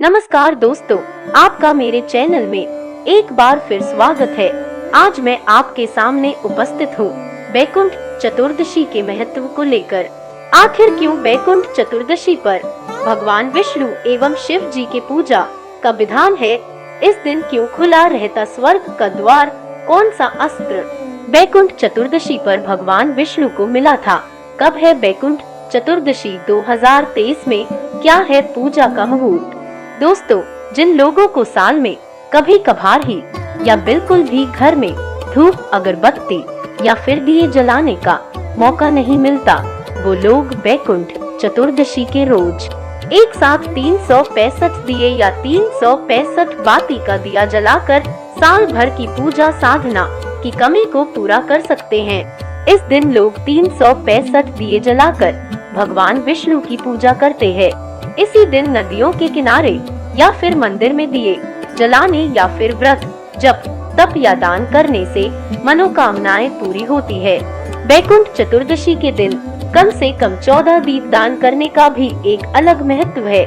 नमस्कार दोस्तों, आपका मेरे चैनल में एक बार फिर स्वागत है। आज मैं आपके सामने उपस्थित हूँ बैकुंठ चतुर्दशी के महत्व को लेकर। आखिर क्यों बैकुंठ चतुर्दशी पर भगवान विष्णु एवं शिव जी के पूजा का विधान है? इस दिन क्यों खुला रहता स्वर्ग का द्वार? कौन सा अस्त्र बैकुंठ चतुर्दशी पर भगवान विष्णु को मिला था? कब है बैकुंठ चतुर्दशी? 2023 में क्या है पूजा का मुहूर्त? दोस्तों, जिन लोगों को साल में कभी कभार ही या बिल्कुल भी घर में धूप अगरबत्ती या फिर दिए जलाने का मौका नहीं मिलता, वो लोग बैकुंठ चतुर्दशी के रोज एक साथ 365 दिए या 365 बाती का दिया जलाकर साल भर की पूजा साधना की कमी को पूरा कर सकते हैं। इस दिन लोग 365 दिए जलाकर भगवान विष्णु की पूजा करते हैं। इसी दिन नदियों के किनारे या फिर मंदिर में दिए जलाने या फिर व्रत, जप, तप या दान करने से मनोकामनाएं पूरी होती है। बैकुंठ चतुर्दशी के दिन कम से कम 14 दीप दान करने का भी एक अलग महत्व है।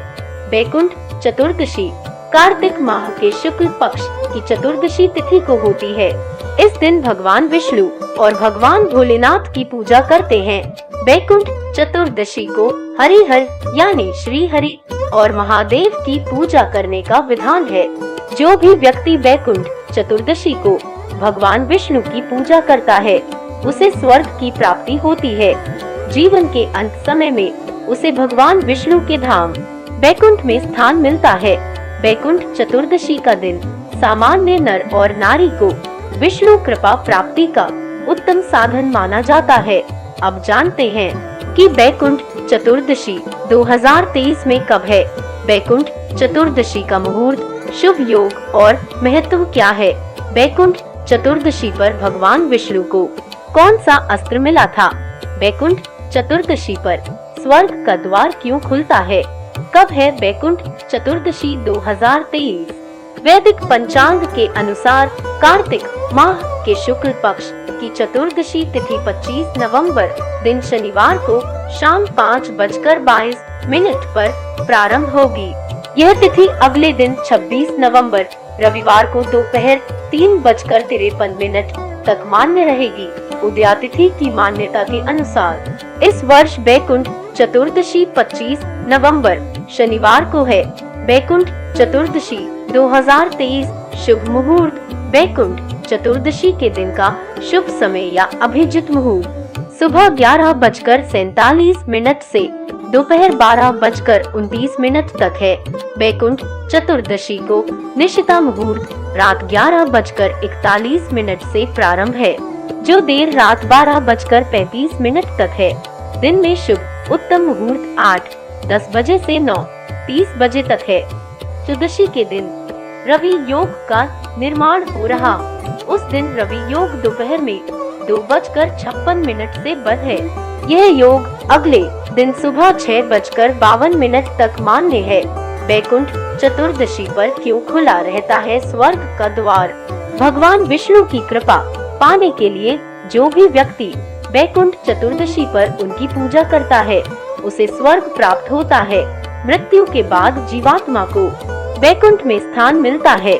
बैकुंठ चतुर्दशी कार्तिक माह के शुक्ल पक्ष की चतुर्दशी तिथि को होती है। इस दिन भगवान विष्णु और भगवान भोलेनाथ की पूजा करते हैं। बैकुंठ चतुर्दशी को हरिहर यानी श्री हरि और महादेव की पूजा करने का विधान है। जो भी व्यक्ति बैकुंठ चतुर्दशी को भगवान विष्णु की पूजा करता है, उसे स्वर्ग की प्राप्ति होती है। जीवन के अंत समय में उसे भगवान विष्णु के धाम बैकुंठ में स्थान मिलता है। बैकुंठ चतुर्दशी का दिन सामान्य नर और नारी को विष्णु कृपा प्राप्ति का उत्तम साधन माना जाता है। अब जानते हैं कि बैकुंठ चतुर्दशी 2023 में कब है। बैकुंठ चतुर्दशी का मुहूर्त, शुभ योग और महत्व क्या है? बैकुंठ चतुर्दशी पर भगवान विष्णु को कौन सा अस्त्र मिला था? बैकुंठ चतुर्दशी पर स्वर्ग का द्वार क्यों खुलता है? कब है बैकुंठ चतुर्दशी 2023? वैदिक पंचांग के अनुसार कार्तिक माह के शुक्ल पक्ष की चतुर्दशी तिथि 25 नवंबर दिन शनिवार को शाम 5:22 पर प्रारंभ होगी। यह तिथि अगले दिन 26 नवंबर रविवार को दोपहर 3:53 तक मान्य रहेगी। उदयातिथि की मान्यता के अनुसार इस वर्ष बैकुंठ चतुर्दशी 25 नवंबर शनिवार को है। बैकुंठ चतुर्दशी 2023 शुभ मुहूर्त। बैकुंठ चतुर्दशी के दिन का शुभ समय या अभिजित मुहूर्त सुबह 11:47 से दोपहर 12:29 तक है। बैकुंठ चतुर्दशी को निशिता मुहूर्त रात 11:41 से प्रारंभ है, जो देर रात 12:35 तक है। दिन में शुभ उत्तम मुहूर्त 8:10 बजे से 9:30 बजे तक है। चतुर्दशी के दिन रवि योग का निर्माण हो रहा। उस दिन रवि योग दोपहर में 2:56 से बंद है। यह योग अगले दिन सुबह 6:52 तक मान्य है। बैकुंठ चतुर्दशी पर क्यों खुला रहता है स्वर्ग का द्वार? भगवान विष्णु की कृपा पाने के लिए जो भी व्यक्ति बैकुंठ चतुर्दशी पर उनकी पूजा करता है, उसे स्वर्ग प्राप्त होता है। मृत्यु के बाद जीवात्मा को बैकुंठ में स्थान मिलता है।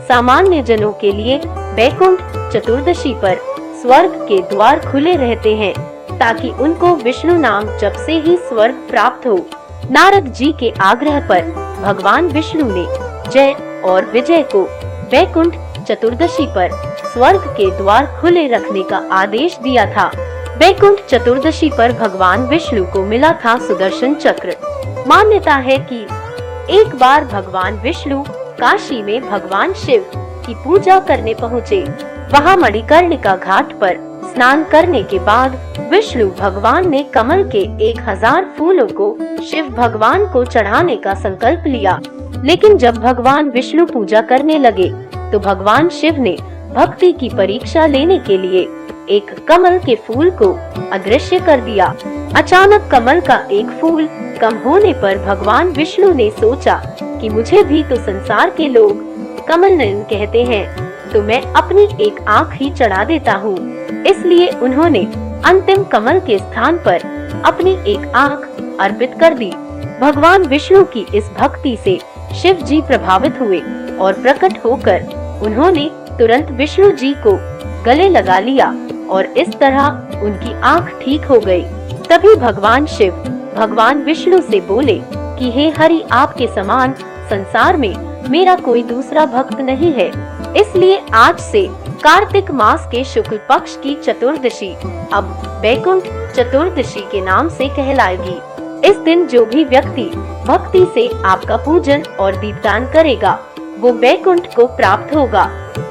सामान्य जनों के लिए बैकुंठ चतुर्दशी पर स्वर्ग के द्वार खुले रहते हैं, ताकि उनको विष्णु नाम जप से ही स्वर्ग प्राप्त हो। नारद जी के आग्रह पर भगवान विष्णु ने जय और विजय को बैकुंठ चतुर्दशी पर स्वर्ग के द्वार खुले रखने का आदेश दिया था। बैकुंठ चतुर्दशी पर भगवान विष्णु को मिला था सुदर्शन चक्र। मान्यता है कि एक बार भगवान विष्णु काशी में भगवान शिव की पूजा करने पहुँचे। वहाँ मणिकर्णिका घाट पर स्नान करने के बाद विष्णु भगवान ने कमल के 1000 फूलों को शिव भगवान को चढ़ाने का संकल्प लिया। लेकिन जब भगवान विष्णु पूजा करने लगे, तो भगवान शिव ने भक्ति की परीक्षा लेने के लिए एक कमल के फूल को अदृश्य कर दिया। अचानक कमल का एक फूल कम होने पर भगवान विष्णु ने सोचा कि मुझे भी तो संसार के लोग कमल नयन कहते हैं, तो मैं अपनी एक आँख ही चढ़ा देता हूँ। इसलिए उन्होंने अंतिम कमल के स्थान पर अपनी एक आँख अर्पित कर दी। भगवान विष्णु की इस भक्ति से शिव जी प्रभावित हुए और प्रकट होकर उन्होंने तुरंत विष्णु जी को गले लगा लिया और इस तरह उनकी आंख ठीक हो गई। तभी भगवान शिव भगवान विष्णु से बोले कि हे हरि, आपके समान संसार में मेरा कोई दूसरा भक्त नहीं है, इसलिए आज से कार्तिक मास के शुक्ल पक्ष की चतुर्दशी अब बैकुंठ चतुर्दशी के नाम से कहलाएगी। इस दिन जो भी व्यक्ति भक्ति से आपका पूजन और दीपदान करेगा वो बैकुंठ को प्राप्त होगा।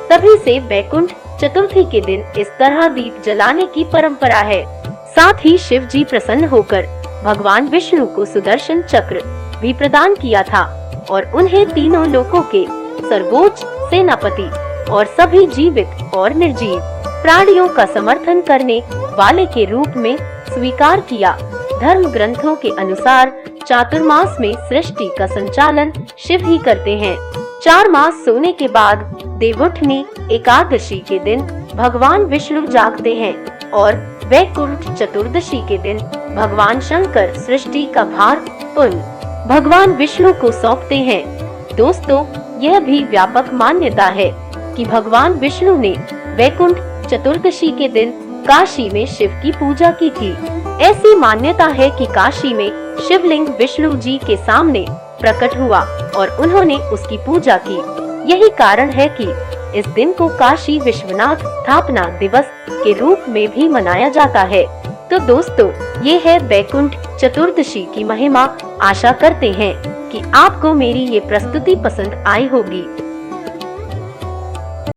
तभी से बैकुंठ चतुर्थी के दिन इस तरह दीप जलाने की परंपरा है। साथ ही शिव जी प्रसन्न होकर भगवान विष्णु को सुदर्शन चक्र भी प्रदान किया था और उन्हें तीनों लोकों के सर्वोच्च सेनापति और सभी जीवित और निर्जीव प्राणियों का समर्थन करने वाले के रूप में स्वीकार किया। धर्म ग्रंथों के अनुसार चातुर्मास में सृष्टि का संचालन शिव ही करते हैं। 4 मास सोने के बाद देवउठनी एकादशी के दिन भगवान विष्णु जागते हैं और वैकुंठ चतुर्दशी के दिन भगवान शंकर सृष्टि का भार पुनः भगवान विष्णु को सौंपते हैं। दोस्तों, यह भी व्यापक मान्यता है कि भगवान विष्णु ने वैकुंठ चतुर्दशी के दिन काशी में शिव की पूजा की थी। ऐसी मान्यता है कि काशी में शिवलिंग विष्णु जी के सामने प्रकट हुआ और उन्होंने उसकी पूजा की। यही कारण है कि इस दिन को काशी विश्वनाथ स्थापना दिवस के रूप में भी मनाया जाता है। तो दोस्तों, ये है बैकुंठ चतुर्दशी की महिमा। आशा करते हैं कि आपको मेरी ये प्रस्तुति पसंद आई होगी।